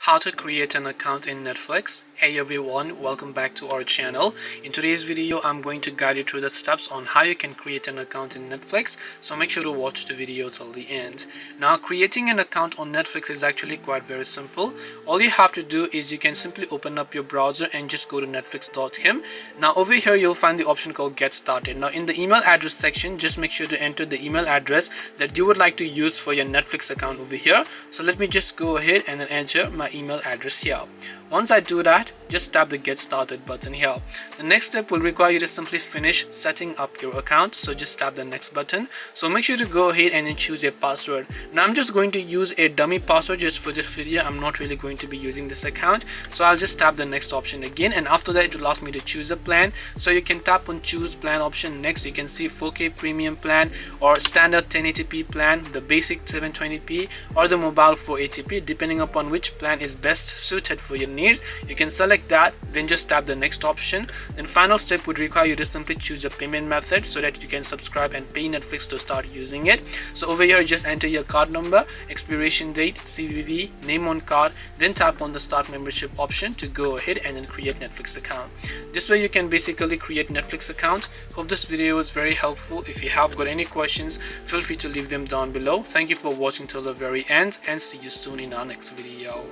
how to create an account in Netflix. Hey everyone, welcome back to our channel. In today's video, I'm going to guide you through the steps on how you can create an account in Netflix, so make sure to watch the video till the end. Now, creating an account on Netflix is actually quite very simple. All you have to do is you can simply open up your browser and just go to netflix.com. Now over here you'll find the option called Get Started. Now in the email address section, just make sure to enter the email address that you would like to use for your Netflix account over here. So let me just go ahead and then enter my email address here. Once I do that, just tap the Get Started button here. The next step will require you to simply finish setting up your account, so just tap the next button. So make sure to go ahead and then choose a password. Now I'm just going to use a dummy password just for this video. I'm not really going to be using this account, so I'll just tap the next option again, and after that it will ask me to choose a plan. So you can tap on choose plan option. Next you can see 4K premium plan or standard 1080p plan, the basic 720p or the mobile 480p, depending upon which plan is best suited for your needs. You can select that, then just tap the next option. Then final step would require you to simply choose a payment method so that you can subscribe and pay Netflix to start using it. So over here just enter your card number, expiration date, CVV, name on card, then tap on the start membership option to go ahead and then create Netflix account. This way you can basically create Netflix account. Hope this video was very helpful. If you have got any questions, feel free to leave them down below. Thank you for watching till the very end, and see you soon in our next video.